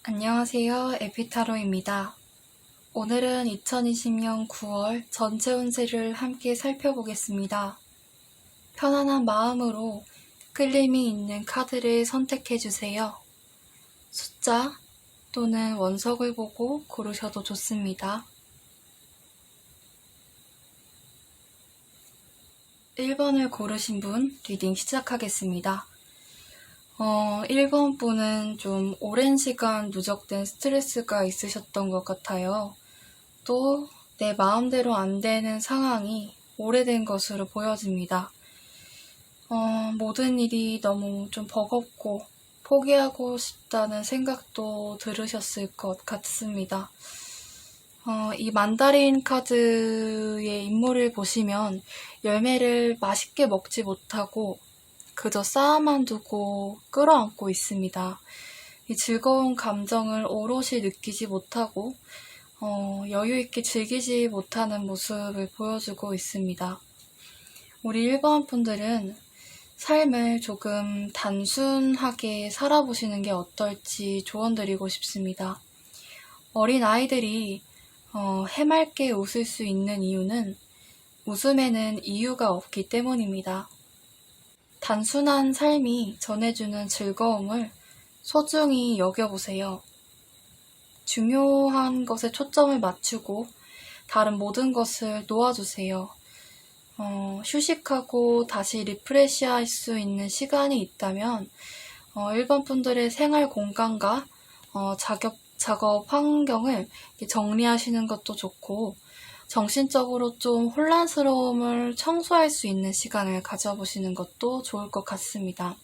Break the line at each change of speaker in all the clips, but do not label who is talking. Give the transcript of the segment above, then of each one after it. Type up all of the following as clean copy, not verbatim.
안녕하세요. 에피타로입니다. 오늘은 2020년 9월 전체 운세를 함께 살펴보겠습니다. 편안한 마음으로 끌림이 있는 카드를 선택해주세요. 숫자 또는 원석을 보고 고르셔도 좋습니다. 1번을 고르신 분 리딩 시작하겠습니다. 1번 분은 좀 오랜 시간 누적된 스트레스가 있으셨던 것 같아요. 또 내 마음대로 안 되는 상황이 오래된 것으로 보여집니다. 모든 일이 너무 좀 버겁고 포기하고 싶다는 생각도 들으셨을 것 같습니다. 이 만다린 카드의 인물을 보시면 열매를 맛있게 먹지 못하고 그저 쌓아만 두고 끌어안고 있습니다. 이 즐거운 감정을 오롯이 느끼지 못하고 여유있게 즐기지 못하는 모습을 보여주고 있습니다. 우리 1번 분들은 삶을 조금 단순하게 살아보시는 게 어떨지 조언드리고 싶습니다. 어린 아이들이 해맑게 웃을 수 있는 이유는 웃음에는 이유가 없기 때문입니다. 단순한 삶이 전해주는 즐거움을 소중히 여겨보세요. 중요한 것에 초점을 맞추고 다른 모든 것을 놓아주세요. 휴식하고 다시 리프레시할 수 있는 시간이 있다면 1번 분들의 생활 공간과 작업 환경을 정리하시는 것도 좋고 정신적으로 좀 혼란스러움을 청소할 수 있는 시간을 가져보시는 것도 좋을 것 같습니다.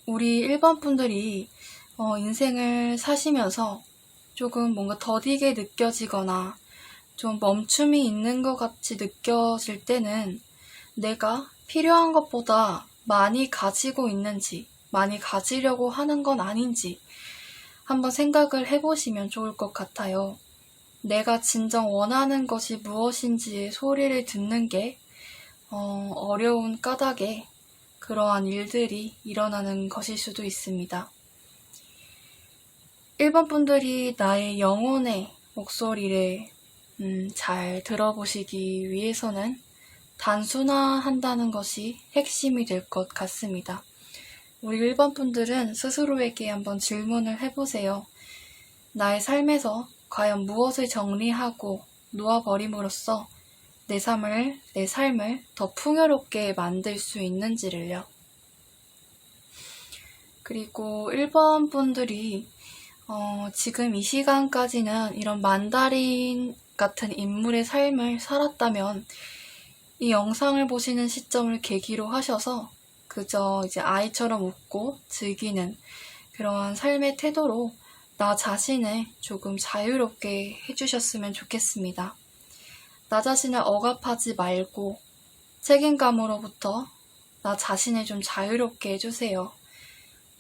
우리 1번 분들이 인생을 사시면서 조금 뭔가 더디게 느껴지거나 좀 멈춤이 있는 것 같이 느껴질 때는 내가 필요한 것보다 많이 가지고 있는지, 많이 가지려고 하는 건 아닌지 한번 생각을 해보시면 좋을 것 같아요. 내가 진정 원하는 것이 무엇인지의 소리를 듣는 게 어려운 까닭에 그러한 일들이 일어나는 것일 수도 있습니다. 1번 분들이 나의 영혼의 목소리를 잘 들어보시기 위해서는 단순화한다는 것이 핵심이 될 것 같습니다. 우리 1번 분들은 스스로에게 한번 질문을 해보세요. 나의 삶에서 과연 무엇을 정리하고 놓아버림으로써 내 삶을 더 풍요롭게 만들 수 있는지를요. 그리고 1번 분들이 지금 이 시간까지는 이런 만다린 같은 인물의 삶을 살았다면 이 영상을 보시는 시점을 계기로 하셔서 그저 이제 아이처럼 웃고 즐기는 그러한 삶의 태도로 나 자신을 조금 자유롭게 해주셨으면 좋겠습니다. 나 자신을 억압하지 말고 책임감으로부터 나 자신을 좀 자유롭게 해주세요.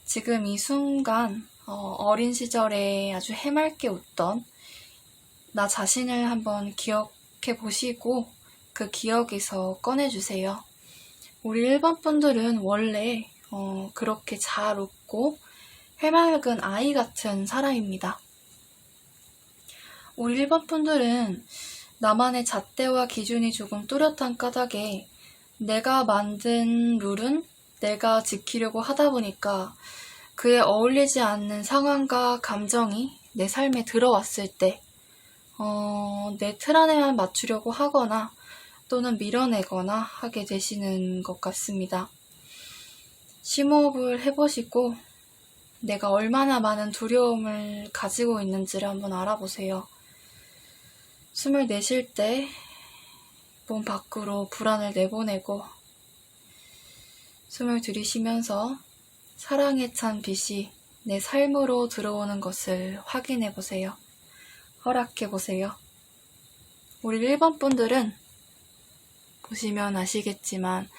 지금 이 순간 어린 시절에 아주 해맑게 웃던 나 자신을 한번 기억해 보시고 그 기억에서 꺼내주세요. 우리 1번 분들은 원래 그렇게 잘 웃고 해맑은 아이 같은 사람입니다. 우리 1번 분들은 나만의 잣대와 기준이 조금 뚜렷한 까닭에 내가 만든 룰은 내가 지키려고 하다 보니까 그에 어울리지 않는 상황과 감정이 내 삶에 들어왔을 때 내 틀 안에만 맞추려고 하거나 또는 밀어내거나 하게 되시는 것 같습니다. 심호흡을 해보시고 내가 얼마나 많은 두려움을 가지고 있는지를 한번 알아보세요. 숨을 내쉴 때 몸 밖으로 불안을 내보내고 숨을 들이쉬면서 사랑에 찬 빛이 내 삶으로 들어오는 것을 확인해 보세요. 허락해 보세요. 우리 1번 분들은 보시면 아시겠지만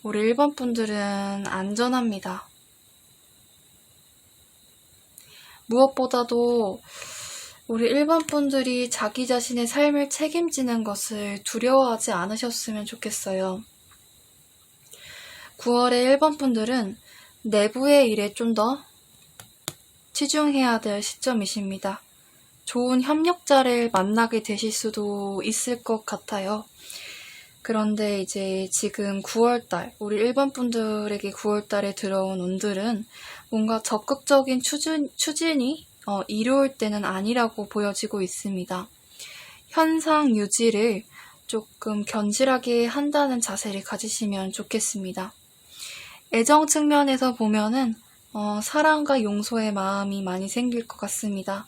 우리 1번 분들은 안전합니다. 무엇보다도 우리 1번 분들이 자기 자신의 삶을 책임지는 것을 두려워하지 않으셨으면 좋겠어요. 9월에 1번 분들은 내부의 일에 좀 더 치중해야 될 시점이십니다. 좋은 협력자를 만나게 되실 수도 있을 것 같아요. 그런데 이제 지금 9월달, 우리 일본 분들에게 9월달에 들어온 운들은 뭔가 적극적인 추진이 이루어질 때는 아니라고 보여지고 있습니다. 현상 유지를 조금 견실하게 한다는 자세를 가지시면 좋겠습니다. 애정 측면에서 보면은 사랑과 용서의 마음이 많이 생길 것 같습니다.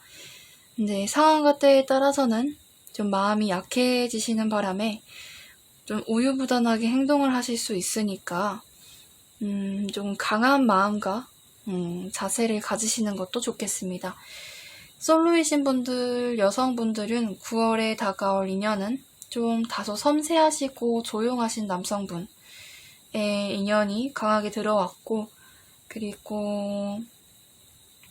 근데 상황과 때에 따라서는 좀 마음이 약해지시는 바람에 좀 우유부단하게 행동을 하실 수 있으니까 좀 강한 마음과 자세를 가지시는 것도 좋겠습니다. 솔로이신 분들, 여성분들은 9월에 다가올 인연은 좀 다소 섬세하시고 조용하신 남성분의 인연이 강하게 들어왔고, 그리고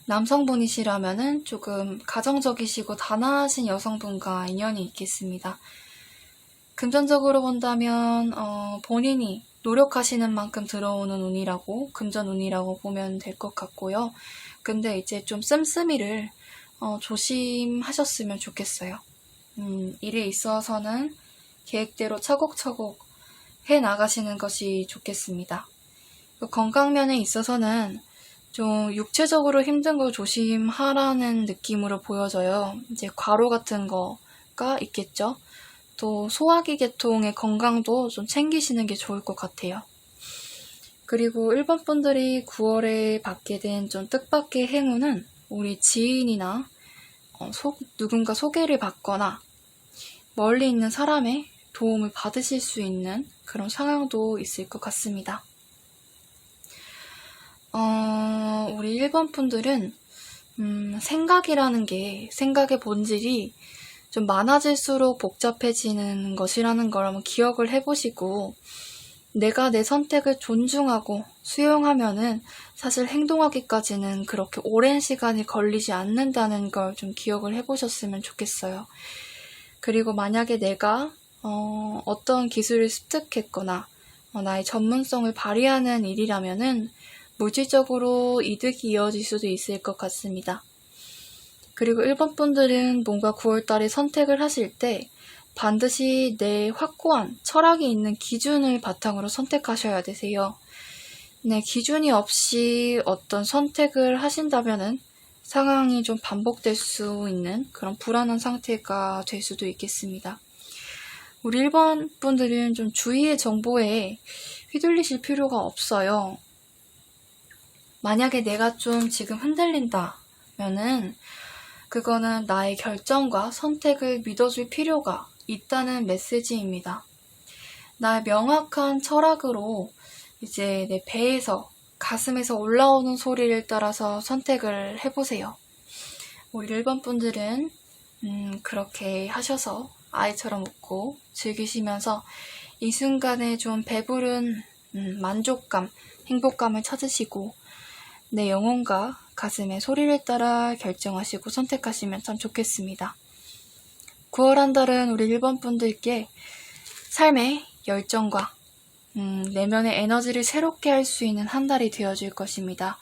남성분이시라면은 조금 가정적이시고 단아하신 여성분과 인연이 있겠습니다. 금전적으로 본다면 본인이 노력하시는 만큼 들어오는 운이라고, 금전 운이라고 보면 될 것 같고요. 근데 이제 좀 씀씀이를 조심하셨으면 좋겠어요. 일에 있어서는 계획대로 차곡차곡 해나가시는 것이 좋겠습니다. 건강면에 있어서는 좀 육체적으로 힘든 걸 조심하라는 느낌으로 보여져요. 이제 과로 같은 거가 있겠죠. 또 소화기 계통의 건강도 좀 챙기시는 게 좋을 것 같아요. 그리고 일본 분들이 9월에 받게 된 좀 뜻밖의 행운은 우리 지인이나 누군가 소개를 받거나 멀리 있는 사람의 도움을 받으실 수 있는 그런 상황도 있을 것 같습니다. 우리 일본 분들은 생각이라는 게, 생각의 본질이 좀 많아질수록 복잡해지는 것이라는 걸 한번 기억을 해보시고, 내가 내 선택을 존중하고 수용하면은 사실 행동하기까지는 그렇게 오랜 시간이 걸리지 않는다는 걸 좀 기억을 해보셨으면 좋겠어요. 그리고 만약에 내가 어떤 기술을 습득했거나 나의 전문성을 발휘하는 일이라면은 물질적으로 이득이 이어질 수도 있을 것 같습니다. 그리고 일본 분들은 뭔가 9월달에 선택을 하실 때 반드시 내 확고한 철학이 있는 기준을 바탕으로 선택하셔야 되세요. 네, 기준이 없이 어떤 선택을 하신다면은 상황이 좀 반복될 수 있는 그런 불안한 상태가 될 수도 있겠습니다. 우리 일본 분들은 좀 주위의 정보에 휘둘리실 필요가 없어요. 만약에 내가 좀 지금 흔들린다면은 그거는 나의 결정과 선택을 믿어줄 필요가 있다는 메시지입니다. 나의 명확한 철학으로 이제 내 배에서, 가슴에서 올라오는 소리를 따라서 선택을 해보세요. 우리 일본 분들은 그렇게 하셔서 아이처럼 웃고 즐기시면서 이 순간에 좀 배부른 만족감, 행복감을 찾으시고 내 영혼과 가슴의 소리를 따라 결정하시고 선택하시면 참 좋겠습니다. 9월 한 달은 우리 일본 분들께 삶의 열정과 내면의 에너지를 새롭게 할 수 있는 한 달이 되어줄 것입니다.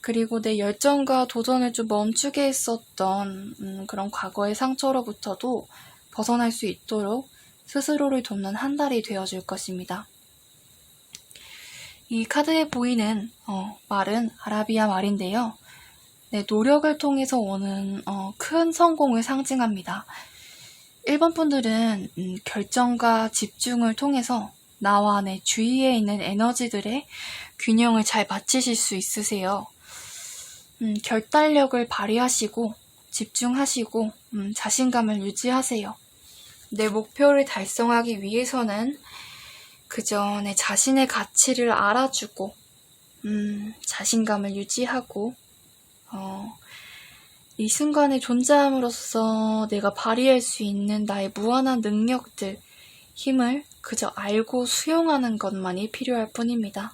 그리고 내 열정과 도전을 좀 멈추게 했었던 그런 과거의 상처로부터도 벗어날 수 있도록 스스로를 돕는 한 달이 되어줄 것입니다. 이 카드에 보이는 말은 아라비아 말인데요. 네, 노력을 통해서 오는 큰 성공을 상징합니다. 일본 분들은 결정과 집중을 통해서 나와 내 주위에 있는 에너지들의 균형을 잘 맞추실 수 있으세요. 결단력을 발휘하시고 집중하시고 자신감을 유지하세요. 내 목표를 달성하기 위해서는 그저 내 자신의 가치를 알아주고 자신감을 유지하고 이 순간에 존재함으로써 내가 발휘할 수 있는 나의 무한한 능력들, 힘을 그저 알고 수용하는 것만이 필요할 뿐입니다.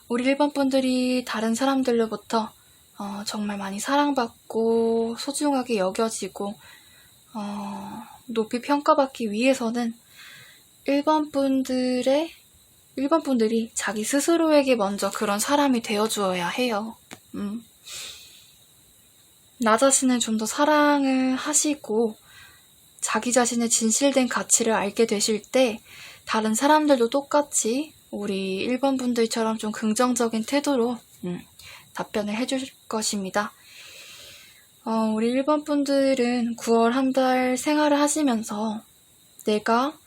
우리 일본 분들이 다른 사람들로부터 정말 많이 사랑받고 소중하게 여겨지고 높이 평가받기 위해서는 일본 분들이 자기 스스로에게 먼저 그런 사람이 되어주어야 해요. 나 자신을 좀 더 사랑을 하시고 자기 자신의 진실된 가치를 알게 되실 때 다른 사람들도 똑같이 우리 1번 분들처럼 좀 긍정적인 태도로 답변을 해줄 것입니다. 우리 1번 분들은 9월 한 달 생활을 하시면서 내가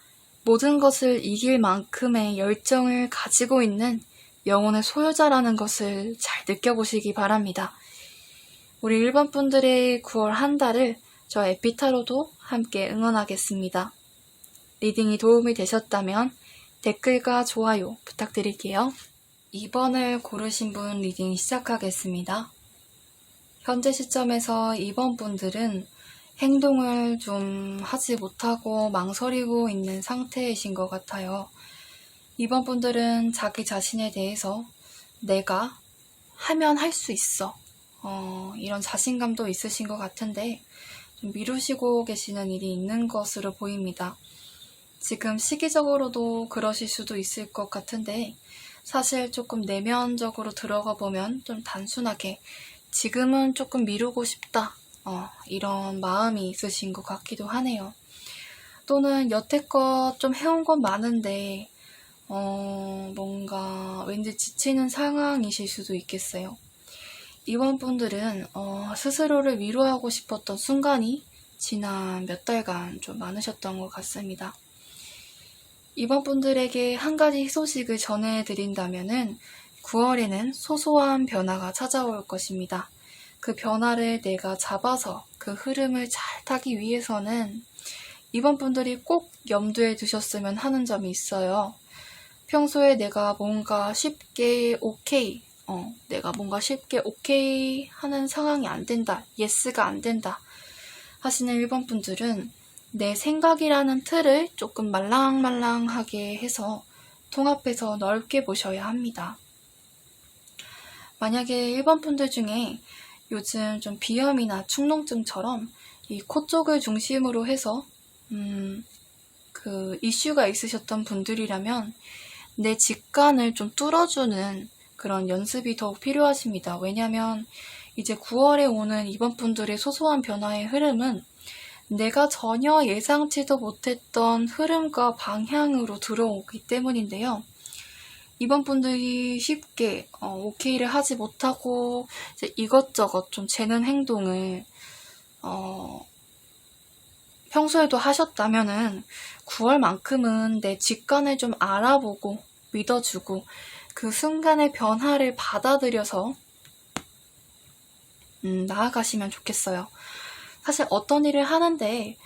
모든 것을 이길 만큼의 열정을 가지고 있는 영혼의 소유자라는 것을 잘 느껴보시기 바랍니다. 우리 1번 분들의 9월 한 달을 저 에피타로도 함께 응원하겠습니다. 리딩이 도움이 되셨다면 댓글과 좋아요 부탁드릴게요. 2번을 고르신 분 리딩 시작하겠습니다. 현재 시점에서 2번 분들은 행동을 좀 하지 못하고 망설이고 있는 상태이신 것 같아요. 2번 분들은 자기 자신에 대해서 내가 하면 할 수 있어. 이런 자신감도 있으신 것 같은데 좀 미루시고 계시는 일이 있는 것으로 보입니다. 지금 시기적으로도 그러실 수도 있을 것 같은데 사실 조금 내면적으로 들어가 보면 좀 단순하게 지금은 조금 미루고 싶다. 이런 마음이 있으신 것 같기도 하네요. 또는 여태껏 좀 해온 건 많은데 뭔가 왠지 지치는 상황이실 수도 있겠어요. 이번 분들은 스스로를 위로하고 싶었던 순간이 지난 몇 달간 좀 많으셨던 것 같습니다. 이번 분들에게 한 가지 희소식을 전해드린다면은 9월에는 소소한 변화가 찾아올 것입니다. 그 변화를 내가 잡아서 그 흐름을 잘 타기 위해서는 이번 분들이 꼭 염두에 두셨으면 하는 점이 있어요. 평소에 내가 뭔가 쉽게 오케이 하는 상황이 안 된다, 예스가 안 된다 하시는 1번 분들은 내 생각이라는 틀을 조금 말랑말랑하게 해서 통합해서 넓게 보셔야 합니다. 만약에 1번 분들 중에 요즘 좀 비염이나 축농증처럼 이 코 쪽을 중심으로 해서 그 이슈가 있으셨던 분들이라면 내 직관을 좀 뚫어주는 그런 연습이 더욱 필요하십니다. 왜냐하면 이제 9월에 오는 이번 분들의 소소한 변화의 흐름은 내가 전혀 예상치도 못했던 흐름과 방향으로 들어오기 때문인데요. 이번 분들이 쉽게 오케이를 하지 못하고 이제 이것저것 좀 재는 행동을 평소에도 하셨다면은 9월만큼은 내 직관을 좀 알아보고 믿어주고 그 순간의 변화를 받아들여서 나아가시면 좋겠어요. 사실 어떤 일을 하는데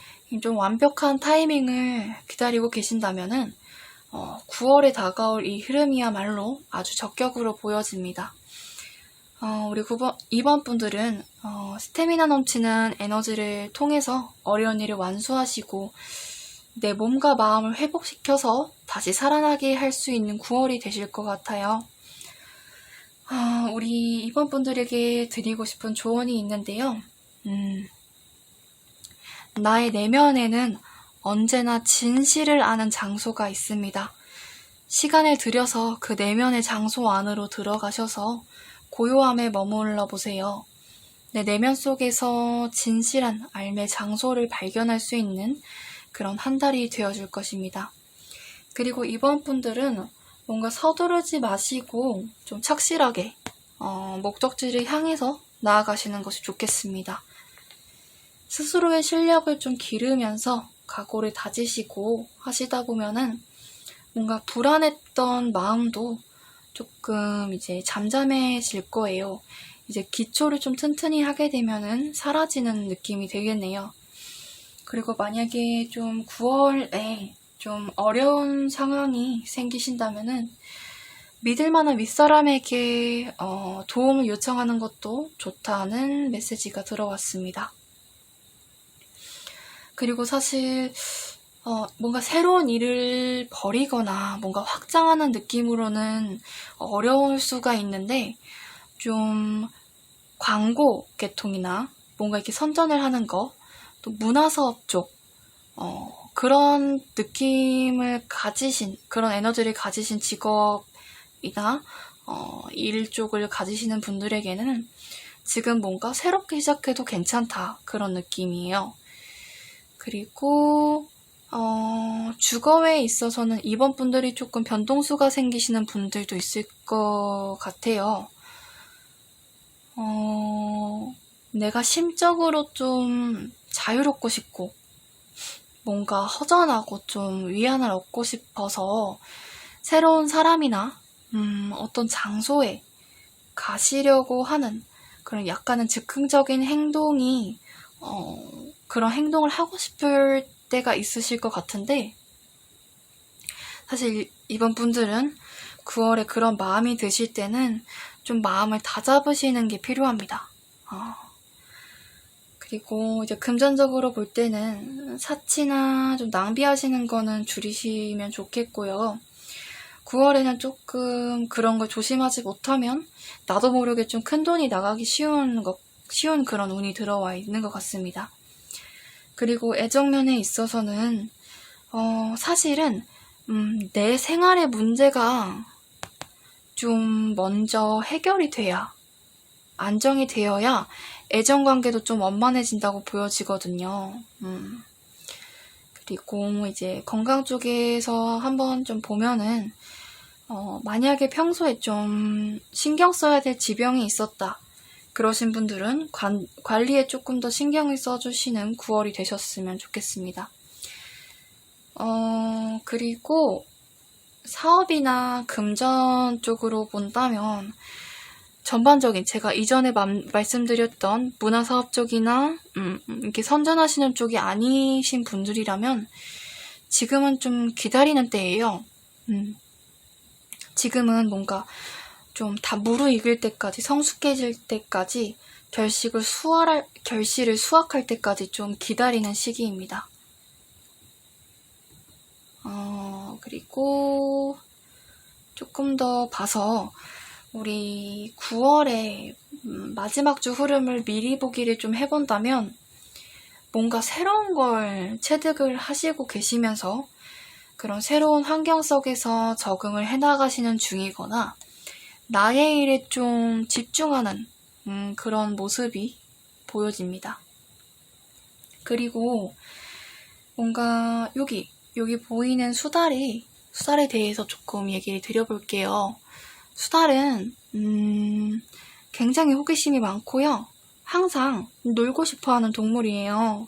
좀 완벽한 타이밍을 기다리고 계신다면은 9월에 다가올 이 흐름이야말로 아주 적격으로 보여집니다. 우리 2번 분들은 스태미나 넘치는 에너지를 통해서 어려운 일을 완수하시고 내 몸과 마음을 회복시켜서 다시 살아나게 할 수 있는 9월이 되실 것 같아요. 우리 2번 분들에게 드리고 싶은 조언이 있는데요. 나의 내면에는 언제나 진실을 아는 장소가 있습니다. 시간을 들여서 그 내면의 장소 안으로 들어가셔서 고요함에 머물러 보세요. 내 내면 속에서 진실한 삶의 장소를 발견할 수 있는 그런 한 달이 되어줄 것입니다. 그리고 이번 분들은 뭔가 서두르지 마시고 좀 착실하게 목적지를 향해서 나아가시는 것이 좋겠습니다. 스스로의 실력을 좀 기르면서 각오를 다지시고 하시다 보면은 뭔가 불안했던 마음도 조금 이제 잠잠해질 거예요. 이제 기초를 좀 튼튼히 하게 되면은 사라지는 느낌이 되겠네요. 그리고 만약에 좀 9월에 좀 어려운 상황이 생기신다면은 믿을 만한 윗사람에게 도움을 요청하는 것도 좋다는 메시지가 들어왔습니다. 그리고 사실 뭔가 새로운 일을 벌이거나 뭔가 확장하는 느낌으로는 어려울 수가 있는데 좀 광고 계통이나 뭔가 이렇게 선전을 하는 거, 또 문화사업 쪽 그런 느낌을 가지신, 그런 에너지를 가지신 직업이나 일 쪽을 가지시는 분들에게는 지금 뭔가 새롭게 시작해도 괜찮다. 그런 느낌이에요. 그리고 주거에 있어서는 이번 분들이 조금 변동수가 생기시는 분들도 있을 것 같아요. 내가 심적으로 좀 자유롭고 싶고 뭔가 허전하고 좀 위안을 얻고 싶어서 새로운 사람이나 어떤 장소에 가시려고 하는 그런 약간은 즉흥적인 행동이 그런 행동을 하고 싶을 때가 있으실 것 같은데 사실 이번 분들은 9월에 그런 마음이 드실 때는 좀 마음을 다잡으시는 게 필요합니다. 그리고 이제 금전적으로 볼 때는 사치나 좀 낭비하시는 거는 줄이시면 좋겠고요. 9월에는 조금 그런 걸 조심하지 못하면 나도 모르게 좀 큰 돈이 나가기 쉬운 그런 운이 들어와 있는 것 같습니다. 그리고 애정면에 있어서는 사실은 내 생활의 문제가 좀 먼저 해결이 돼야 안정이 되어야 애정관계도 좀 원만해진다고 보여지거든요. 그리고 이제 건강 쪽에서 한번 좀 보면은 만약에 평소에 좀 신경 써야 될 지병이 있었다. 그러신 분들은 관리에 조금 더 신경을 써주시는 9월이 되셨으면 좋겠습니다. 그리고 사업이나 금전 쪽으로 본다면 전반적인 제가 이전에 말씀드렸던 문화사업 쪽이나 이렇게 선전하시는 쪽이 아니신 분들이라면 지금은 좀 기다리는 때예요. 지금은 뭔가 좀 다 무르익을 때까지 성숙해질 때까지 결실을 수확할 때까지 좀 기다리는 시기입니다. 그리고 조금 더 봐서 우리 9월에 마지막 주 흐름을 미리 보기를 좀 해본다면 뭔가 새로운 걸 체득을 하시고 계시면서 그런 새로운 환경 속에서 적응을 해나가시는 중이거나 나의 일에 좀 집중하는 그런 모습이 보여집니다. 그리고 뭔가 여기 보이는 수달에 대해서 조금 얘기를 드려볼게요. 수달은 굉장히 호기심이 많고요. 항상 놀고 싶어하는 동물이에요.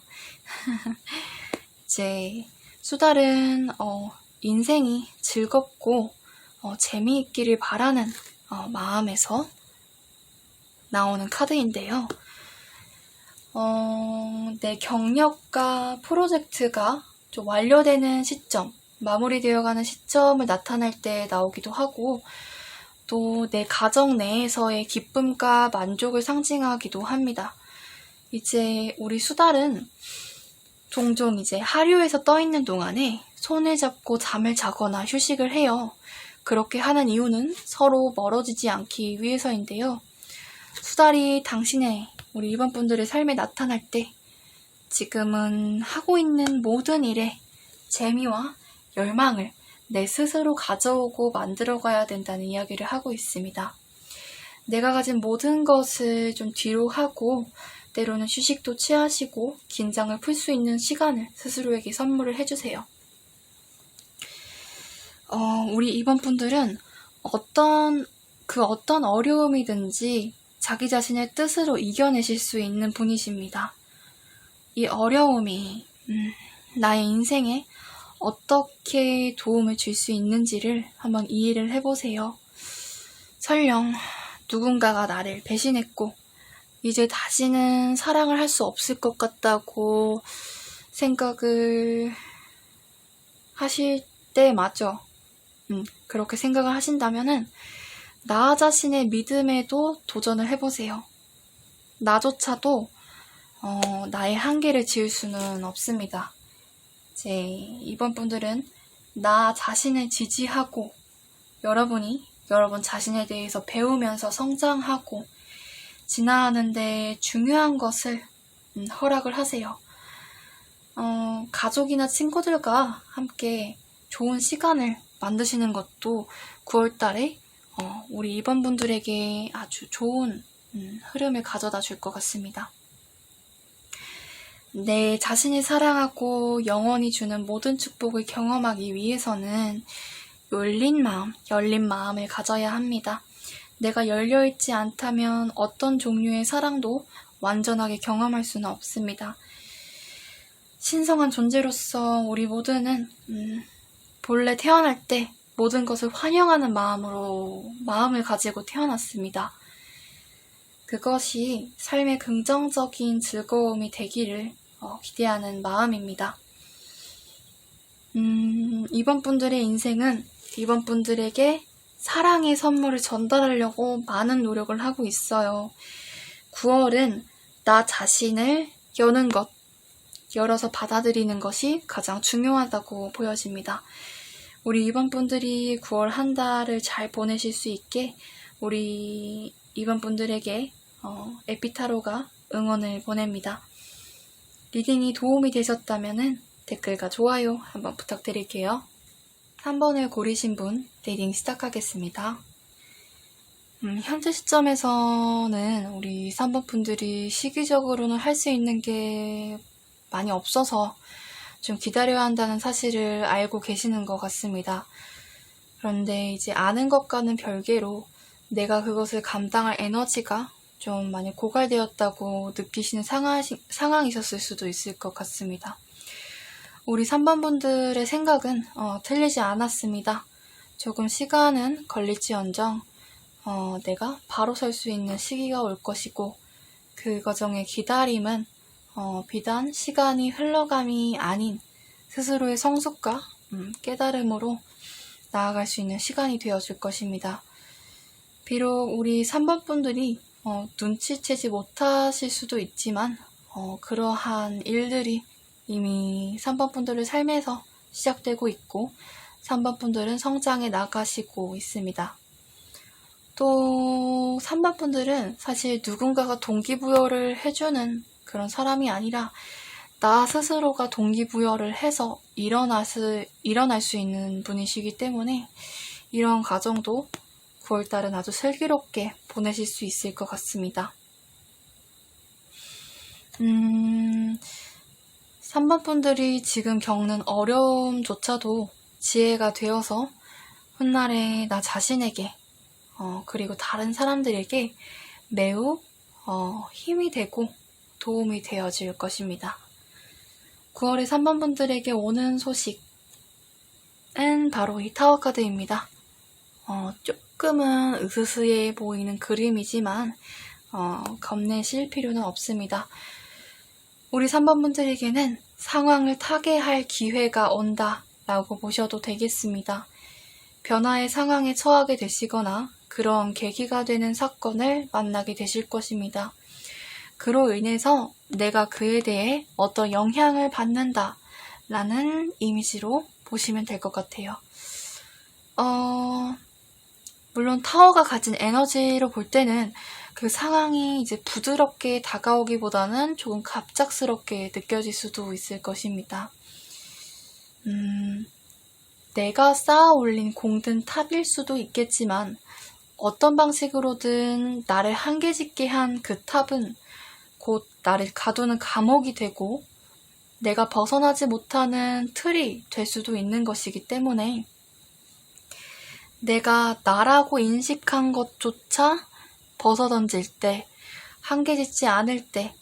이제 수달은 인생이 즐겁고 재미있기를 바라는 마음에서 나오는 카드인데요. 내 경력과 프로젝트가 좀 완료되는 시점, 마무리되어가는 시점을 나타낼 때 나오기도 하고 또 내 가정 내에서의 기쁨과 만족을 상징하기도 합니다. 이제 우리 수달은 종종 이제 하류에서 떠 있는 동안에 손을 잡고 잠을 자거나 휴식을 해요. 그렇게 하는 이유는 서로 멀어지지 않기 위해서인데요. 수달이 당신의 우리 2번 분들의 삶에 나타날 때 지금은 하고 있는 모든 일에 재미와 열망을 내 스스로 가져오고 만들어가야 된다는 이야기를 하고 있습니다. 내가 가진 모든 것을 좀 뒤로 하고 때로는 휴식도 취하시고 긴장을 풀 수 있는 시간을 스스로에게 선물을 해주세요. 우리 이번 분들은 어떤 어려움이든지 자기 자신의 뜻으로 이겨내실 수 있는 분이십니다. 이 어려움이 나의 인생에 어떻게 도움을 줄 수 있는지를 한번 이해를 해보세요. 설령 누군가가 나를 배신했고 이제 다시는 사랑을 할 수 없을 것 같다고 생각을 하실 때 맞죠? 그렇게 생각을 하신다면은 나 자신의 믿음에도 도전을 해보세요. 나조차도 나의 한계를 지을 수는 없습니다. 이제 이번 분들은 나 자신을 지지하고 여러분이 여러분 자신에 대해서 배우면서 성장하고 진화하는데 중요한 것을 허락을 하세요. 가족이나 친구들과 함께 좋은 시간을 만드시는 것도 9월달에 우리 2번 분들에게 아주 좋은 흐름을 가져다 줄 것 같습니다. 내 자신을 사랑하고 영원히 주는 모든 축복을 경험하기 위해서는 열린 마음을 가져야 합니다. 내가 열려있지 않다면 어떤 종류의 사랑도 완전하게 경험할 수는 없습니다. 신성한 존재로서 우리 모두는 본래 태어날 때 모든 것을 환영하는 마음을 가지고 태어났습니다. 그것이 삶의 긍정적인 즐거움이 되기를 기대하는 마음입니다. 이번 분들의 인생은 이번 분들에게 사랑의 선물을 전달하려고 많은 노력을 하고 있어요. 9월은 나 자신을 열어서 받아들이는 것이 가장 중요하다고 보여집니다. 우리 이번 분들이 9월 한 달을 잘 보내실 수 있게 우리 이번 분들에게 에피타로가 응원을 보냅니다. 리딩이 도움이 되셨다면 댓글과 좋아요 한번 부탁드릴게요. 3번을 고르신 분 리딩 시작하겠습니다. 현재 시점에서는 우리 3번 분들이 시기적으로는 할 수 있는 게 많이 없어서 좀 기다려야 한다는 사실을 알고 계시는 것 같습니다. 그런데 이제 아는 것과는 별개로 내가 그것을 감당할 에너지가 좀 많이 고갈되었다고 느끼시는 상황이셨을 수도 있을 것 같습니다. 우리 3번 분들의 생각은 틀리지 않았습니다. 조금 시간은 걸릴지언정 내가 바로 설 수 있는 시기가 올 것이고 그 과정의 기다림은 비단 시간이 흘러감이 아닌 스스로의 성숙과 깨달음으로 나아갈 수 있는 시간이 되어줄 것입니다. 비록 우리 3번 분들이 눈치채지 못하실 수도 있지만 그러한 일들이 이미 3번 분들의 삶에서 시작되고 있고 3번 분들은 성장해 나가시고 있습니다. 또 3번 분들은 사실 누군가가 동기부여를 해주는 그런 사람이 아니라 나 스스로가 동기부여를 해서 일어날 수 있는 분이시기 때문에 이런 과정도 9월달은 아주 슬기롭게 보내실 수 있을 것 같습니다. 3번 분들이 지금 겪는 어려움조차도 지혜가 되어서 훗날에 나 자신에게 그리고 다른 사람들에게 매우 힘이 되고 도움이 되어질 것입니다. 9월에 3번 분들에게 오는 소식은 바로 이 타워 카드입니다. 조금은 으스스해 보이는 그림이지만 겁내실 필요는 없습니다. 우리 3번 분들에게는 상황을 타개할 기회가 온다 라고 보셔도 되겠습니다. 변화의 상황에 처하게 되시거나 그런 계기가 되는 사건을 만나게 되실 것입니다. 그로 인해서 내가 그에 대해 어떤 영향을 받는다 라는 이미지로 보시면 될 것 같아요. 물론 타워가 가진 에너지로 볼 때는 그 상황이 이제 부드럽게 다가오기보다는 조금 갑작스럽게 느껴질 수도 있을 것입니다. 내가 쌓아 올린 공든 탑일 수도 있겠지만 어떤 방식으로든 나를 한계짓게 한 그 탑은 곧 나를 가두는 감옥이 되고 내가 벗어나지 못하는 틀이 될 수도 있는 것이기 때문에 내가 나라고 인식한 것조차 벗어던질 때, 한계짓지 않을 때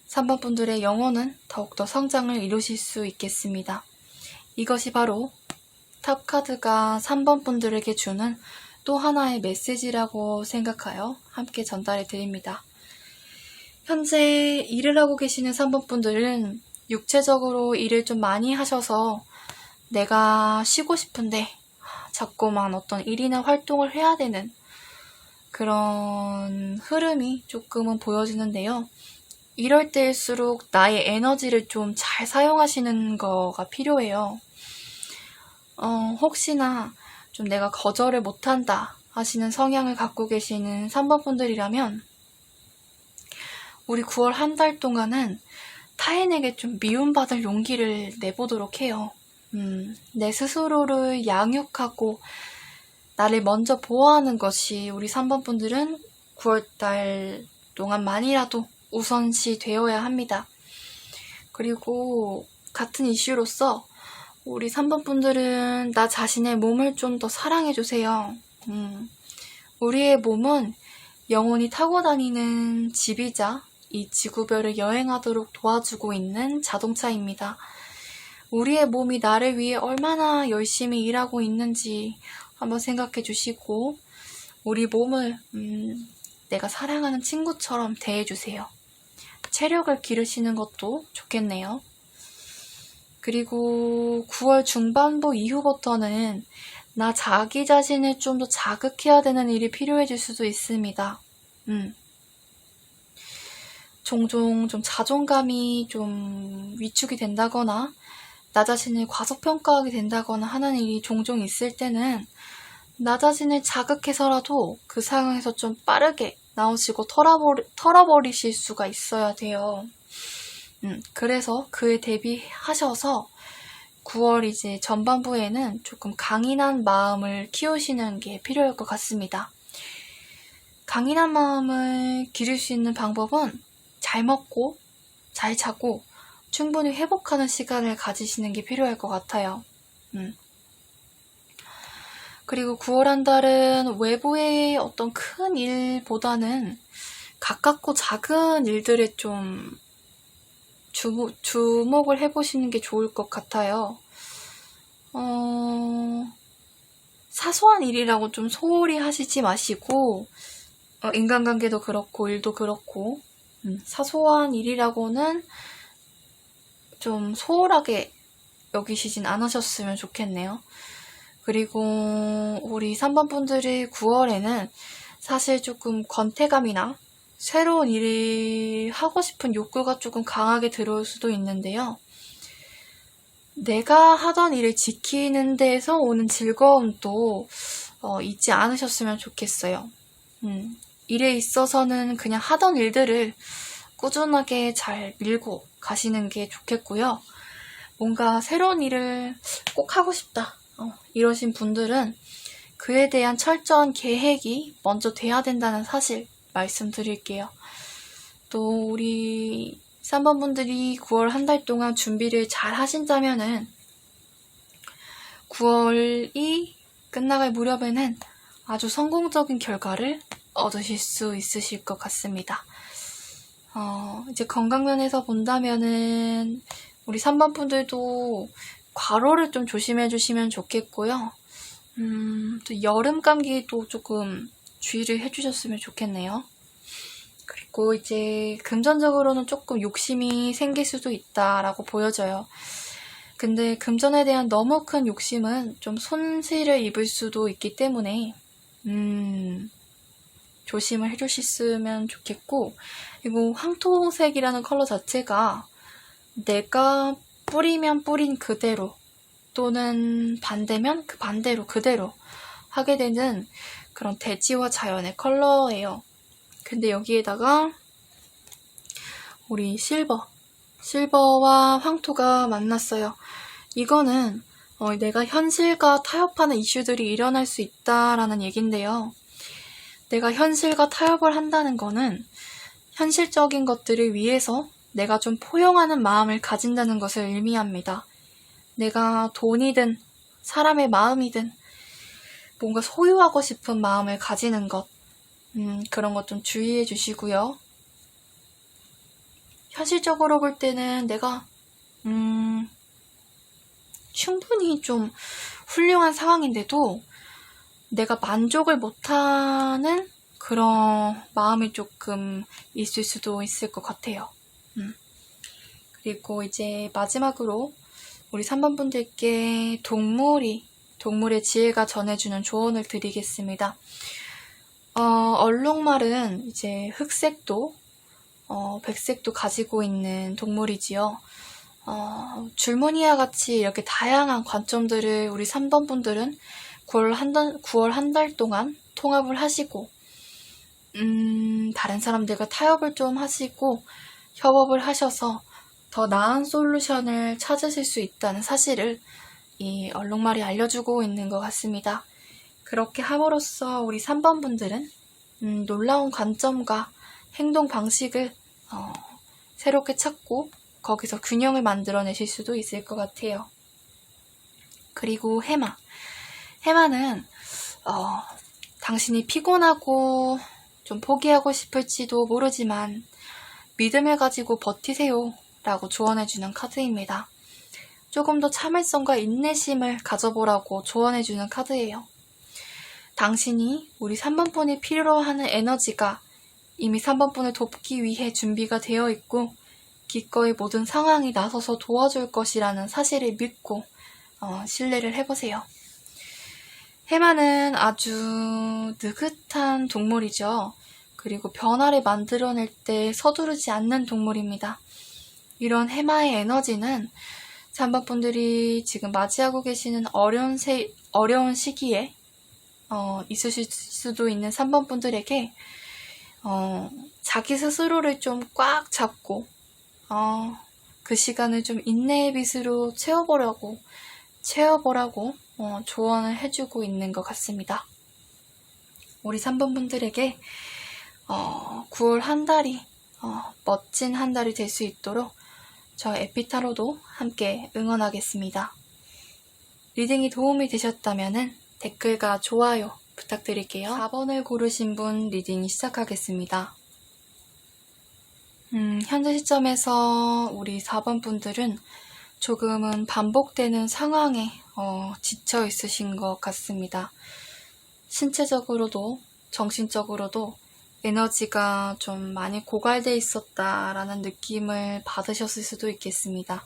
3번 분들의 영혼은 더욱더 성장을 이루실 수 있겠습니다. 이것이 바로 탑 카드가 3번 분들에게 주는 또 하나의 메시지라고 생각하여 함께 전달해 드립니다. 현재 일을 하고 계시는 3번 분들은 육체적으로 일을 좀 많이 하셔서 내가 쉬고 싶은데 자꾸만 어떤 일이나 활동을 해야 되는 그런 흐름이 조금은 보여지는데요. 이럴 때일수록 나의 에너지를 좀 잘 사용하시는 거가 필요해요. 혹시나 좀 내가 거절을 못한다 하시는 성향을 갖고 계시는 3번 분들이라면 우리 9월 한 달 동안은 타인에게 좀 미움받을 용기를 내보도록 해요. 내 스스로를 양육하고 나를 먼저 보호하는 것이 우리 3번 분들은 9월달 동안만이라도 우선시 되어야 합니다. 그리고 같은 이슈로서 우리 3번 분들은 나 자신의 몸을 좀 더 사랑해주세요. 우리의 몸은 영원히 타고 다니는 집이자 이 지구별을 여행하도록 도와주고 있는 자동차입니다. 우리의 몸이 나를 위해 얼마나 열심히 일하고 있는지 한번 생각해 주시고 우리 몸을 내가 사랑하는 친구처럼 대해주세요. 체력을 기르시는 것도 좋겠네요. 그리고 9월 중반부 이후부터는 나 자기 자신을 좀 더 자극해야 되는 일이 필요해질 수도 있습니다. 종종 좀 자존감이 좀 위축이 된다거나 나 자신을 과소평가하게 된다거나 하는 일이 종종 있을 때는 나 자신을 자극해서라도 그 상황에서 좀 빠르게 나오시고 털어버리실 수가 있어야 돼요. 그래서 그에 대비하셔서 9월 이제 전반부에는 조금 강인한 마음을 키우시는 게 필요할 것 같습니다. 강인한 마음을 기를 수 있는 방법은 잘 먹고 잘 자고 충분히 회복하는 시간을 가지시는 게 필요할 것 같아요. 그리고 9월 한 달은 외부의 어떤 큰 일보다는 가깝고 작은 일들에 좀 주목을 해보시는 게 좋을 것 같아요. 사소한 일이라고 좀 소홀히 하시지 마시고 인간관계도 그렇고 일도 그렇고 사소한 일이라고는 좀 소홀하게 여기시진 않으셨으면 좋겠네요. 그리고 우리 3번 분들이 9월에는 사실 조금 권태감이나 새로운 일을 하고 싶은 욕구가 조금 강하게 들어올 수도 있는데요. 내가 하던 일을 지키는 데에서 오는 즐거움도 잊지 않으셨으면 좋겠어요. 일에 있어서는 그냥 하던 일들을 꾸준하게 잘 밀고 가시는 게 좋겠고요. 뭔가 새로운 일을 꼭 하고 싶다 이러신 분들은 그에 대한 철저한 계획이 먼저 돼야 된다는 사실 말씀드릴게요. 또 우리 3번 분들이 9월 한 달 동안 준비를 잘 하신다면은 9월이 끝나갈 무렵에는 아주 성공적인 결과를 얻으실 수 있으실 것 같습니다. 이제 건강면에서 본다면은 우리 3번 분들도 과로를 좀 조심해 주시면 좋겠고요. 또 여름 감기도 조금 주의를 해주셨으면 좋겠네요. 그리고 이제 금전적으로는 조금 욕심이 생길 수도 있다라고 보여져요. 근데 금전에 대한 너무 큰 욕심은 좀 손실을 입을 수도 있기 때문에 조심을 해주셨으면 좋겠고, 그리고 황토색이라는 컬러 자체가 내가 뿌리면 뿌린 그대로 또는 반대면 그 반대로 그대로 하게 되는 그런 대지와 자연의 컬러예요. 근데 여기에다가 우리 실버와 황토가 만났어요. 이거는 내가 현실과 타협하는 이슈들이 일어날 수 있다라는 얘긴데요. 내가 현실과 타협을 한다는 거는 현실적인 것들을 위해서 내가 좀 포용하는 마음을 가진다는 것을 의미합니다. 내가 돈이든 사람의 마음이든 뭔가 소유하고 싶은 마음을 가지는 것, 그런 것 좀 주의해 주시고요. 현실적으로 볼 때는 내가 충분히 좀 훌륭한 상황인데도 내가 만족을 못하는 그런 마음이 조금 있을 수도 있을 것 같아요. 그리고 이제 마지막으로 우리 3번 분들께 동물의 지혜가 전해주는 조언을 드리겠습니다. 얼룩말은 이제 흑색도 백색도 가지고 있는 동물이지요. 줄무늬와 같이 이렇게 다양한 관점들을 우리 3번 분들은 9월 한 달 동안 통합을 하시고 다른 사람들과 타협을 좀 하시고 협업을 하셔서 더 나은 솔루션을 찾으실 수 있다는 사실을 이 얼룩말이 알려주고 있는 것 같습니다. 그렇게 함으로써 우리 3번 분들은 놀라운 관점과 행동 방식을 새롭게 찾고 거기서 균형을 만들어내실 수도 있을 것 같아요. 그리고 해마는 당신이 피곤하고 좀 포기하고 싶을지도 모르지만 믿음을 가지고 버티세요 라고 조언해주는 카드입니다. 조금 더 참을성과 인내심을 가져보라고 조언해주는 카드예요. 당신이 우리 3번 분이 필요로 하는 에너지가 이미 3번 분을 돕기 위해 준비가 되어 있고 기꺼이 모든 상황이 나서서 도와줄 것이라는 사실을 믿고 신뢰를 해보세요. 해마는 아주 느긋한 동물이죠. 그리고 변화를 만들어낼 때 서두르지 않는 동물입니다. 이런 해마의 에너지는 3번 분들이 지금 맞이하고 계시는 어려운 시기에 있으실 수도 있는 3번 분들에게 자기 스스로를 좀 꽉 잡고 그 시간을 좀 인내의 빛으로 채워보라고 조언을 해주고 있는 것 같습니다. 우리 3번 분들에게 9월 한 달이 멋진 한 달이 될 수 있도록 저 에피타로도 함께 응원하겠습니다. 리딩이 도움이 되셨다면 댓글과 좋아요 부탁드릴게요. 4번을 고르신 분 리딩 시작하겠습니다. 현재 시점에서 우리 4번 분들은 조금은 반복되는 상황에 지쳐 있으신 것 같습니다. 신체적으로도 정신적으로도 에너지가 좀 많이 고갈돼 있었다라는 느낌을 받으셨을 수도 있겠습니다.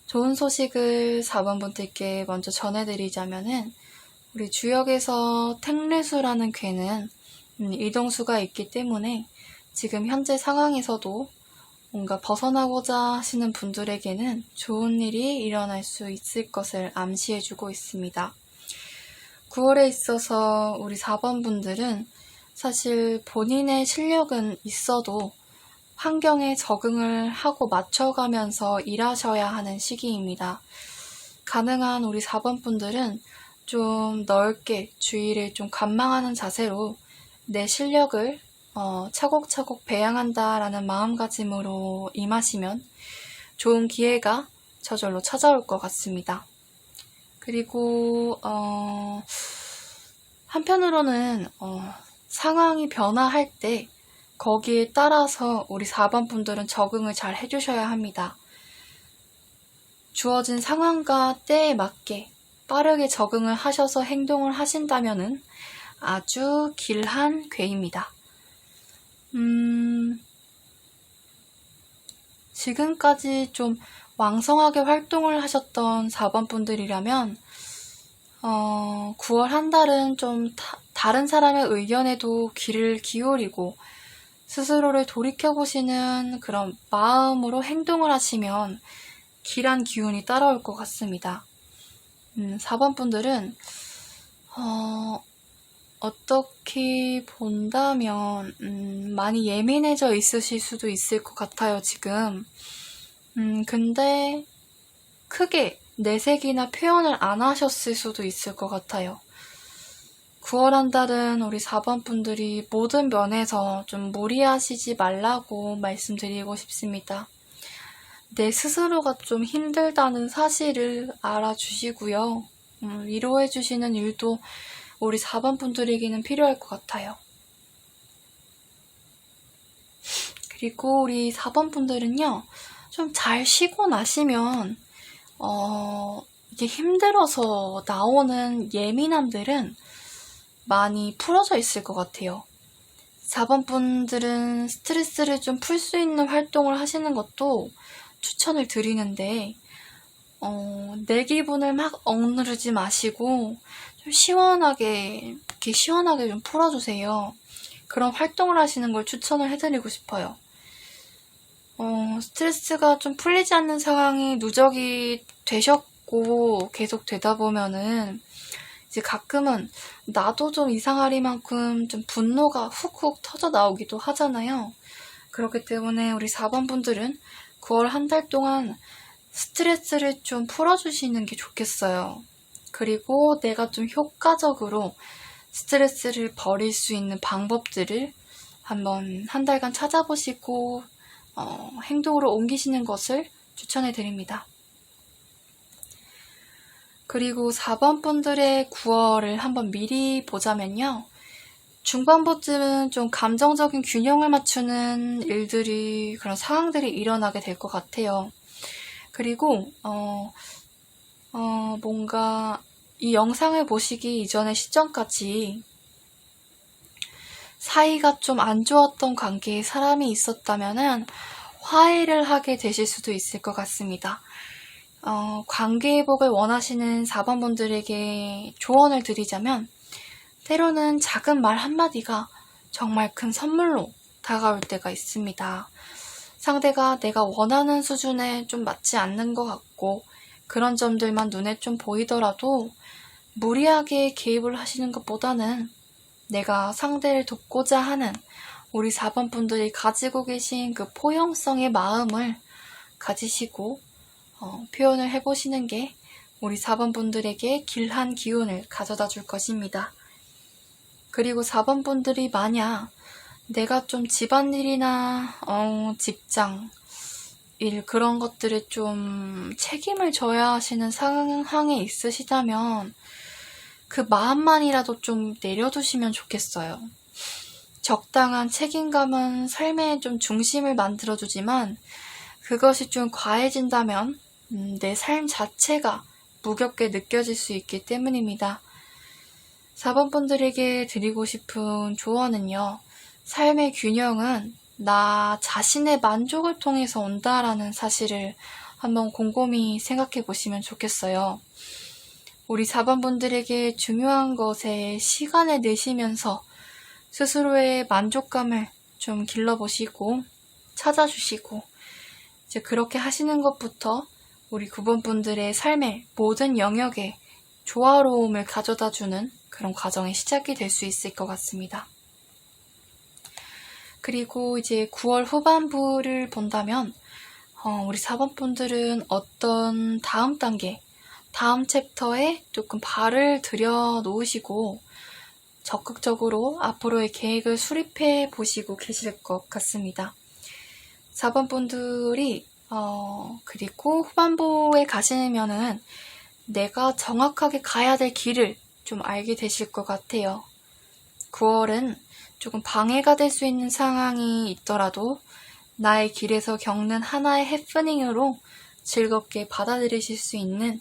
좋은 소식을 4번 분들께 먼저 전해드리자면은 우리 주역에서 탱레수라는 괴는 이동수가 있기 때문에 지금 현재 상황에서도 뭔가 벗어나고자 하시는 분들에게는 좋은 일이 일어날 수 있을 것을 암시해주고 있습니다. 9월에 있어서 우리 4번 분들은 사실 본인의 실력은 있어도 환경에 적응을 하고 맞춰가면서 일하셔야 하는 시기입니다. 가능한 우리 4번 분들은 좀 넓게 주위를 좀 관망하는 자세로 내 실력을 차곡차곡 배양한다라는 마음가짐으로 임하시면 좋은 기회가 저절로 찾아올 것 같습니다. 그리고 한편으로는 상황이 변화할 때 거기에 따라서 우리 4번 분들은 적응을 잘 해주셔야 합니다. 주어진 상황과 때에 맞게 빠르게 적응을 하셔서 행동을 하신다면은 아주 길한 괴입니다. 지금까지 좀 왕성하게 활동을 하셨던 4번 분들이라면 9월 한 달은 좀 다른 사람의 의견에도 귀를 기울이고 스스로를 돌이켜보시는 그런 마음으로 행동을 하시면 길한 기운이 따라올 것 같습니다. 4번 분들은 어떻게 본다면 많이 예민해져 있으실 수도 있을 것 같아요, 지금. 근데 크게 내색이나 표현을 안 하셨을 수도 있을 것 같아요. 9월 한 달은 우리 4번 분들이 모든 면에서 좀 무리하시지 말라고 말씀드리고 싶습니다. 내 스스로가 좀 힘들다는 사실을 알아주시고요. 위로해주시는 일도 우리 4번 분들에게는 필요할 것 같아요. 그리고 우리 4번 분들은요, 좀 잘 쉬고 나시면 이게 힘들어서 나오는 예민함들은 많이 풀어져 있을 것 같아요. 4번 분들은 스트레스를 좀 풀 수 있는 활동을 하시는 것도 추천을 드리는데 내 기분을 막 억누르지 마시고 좀 시원하게 좀 풀어주세요. 그런 활동을 하시는 걸 추천을 해드리고 싶어요. 스트레스가 좀 풀리지 않는 상황이 누적이 되셨고 계속 되다 보면은 이제 가끔은 나도 좀 이상하리만큼 좀 분노가 훅훅 터져 나오기도 하잖아요. 그렇기 때문에 우리 4번 분들은 9월 한 달 동안 스트레스를 좀 풀어주시는 게 좋겠어요. 그리고 내가 좀 효과적으로 스트레스를 버릴 수 있는 방법들을 한번 한 달간 찾아보시고 행동으로 옮기시는 것을 추천해 드립니다. 그리고 4번 분들의 9월을 한번 미리 보자면요. 중반부쯤은 좀 감정적인 균형을 맞추는 일들이, 그런 상황들이 일어나게 될 것 같아요. 그리고 뭔가 이 영상을 보시기 이전의 시점까지 사이가 좀 안 좋았던 관계에 사람이 있었다면은 화해를 하게 되실 수도 있을 것 같습니다. 관계 회복을 원하시는 4번 분들에게 조언을 드리자면, 때로는 작은 말 한마디가 정말 큰 선물로 다가올 때가 있습니다. 상대가 내가 원하는 수준에 좀 맞지 않는 것 같고, 그런 점들만 눈에 좀 보이더라도 무리하게 개입을 하시는 것보다는 내가 상대를 돕고자 하는 우리 4번 분들이 가지고 계신 그 포용성의 마음을 가지시고 표현을 해보시는 게 우리 4번 분들에게 길한 기운을 가져다 줄 것입니다. 그리고 4번 분들이 만약 내가 좀 집안일이나 직장, 일 그런 것들에 좀 책임을 져야 하시는 상황에 있으시다면 그 마음만이라도 좀 내려두시면 좋겠어요. 적당한 책임감은 삶의 좀 중심을 만들어주지만 그것이 좀 과해진다면 내 삶 자체가 무겁게 느껴질 수 있기 때문입니다. 4번 분들에게 드리고 싶은 조언은요. 삶의 균형은 나 자신의 만족을 통해서 온다라는 사실을 한번 곰곰이 생각해 보시면 좋겠어요. 우리 4번 분들에게 중요한 것에 시간을 내시면서 스스로의 만족감을 좀 길러보시고 찾아주시고 이제 그렇게 하시는 것부터 우리 9번 분들의 삶의 모든 영역에 조화로움을 가져다주는 그런 과정의 시작이 될 수 있을 것 같습니다. 그리고 이제 9월 후반부를 본다면 우리 4번 분들은 어떤 다음 단계, 다음 챕터에 조금 발을 들여 놓으시고 적극적으로 앞으로의 계획을 수립해 보시고 계실 것 같습니다. 4번 분들이 그리고 후반부에 가시면은 내가 정확하게 가야 될 길을 좀 알게 되실 것 같아요. 9월은 조금 방해가 될 수 있는 상황이 있더라도 나의 길에서 겪는 하나의 해프닝으로 즐겁게 받아들이실 수 있는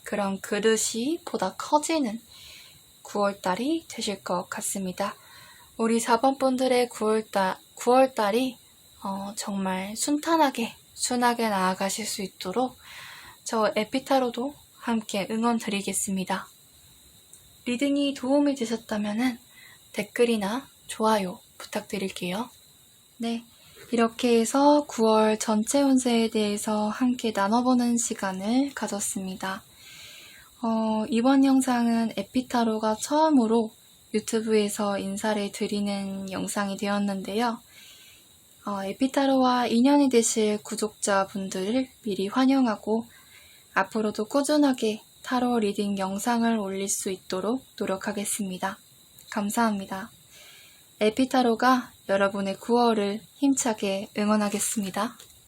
그런 그릇이 보다 커지는 9월달이 되실 것 같습니다. 우리 4번 분들의 9월달이 정말 순탄하게 순하게 나아가실 수 있도록 저 에피타로도 함께 응원 드리겠습니다. 리딩이 도움이 되셨다면 댓글이나 좋아요 부탁드릴게요. 네, 이렇게 해서 9월 전체 운세에 대해서 함께 나눠보는 시간을 가졌습니다. 이번 영상은 에피타로가 처음으로 유튜브에서 인사를 드리는 영상이 되었는데요. 에피타로와 인연이 되실 구독자분들을 미리 환영하고 앞으로도 꾸준하게 타로 리딩 영상을 올릴 수 있도록 노력하겠습니다. 감사합니다. 에피타로가 여러분의 9월을 힘차게 응원하겠습니다.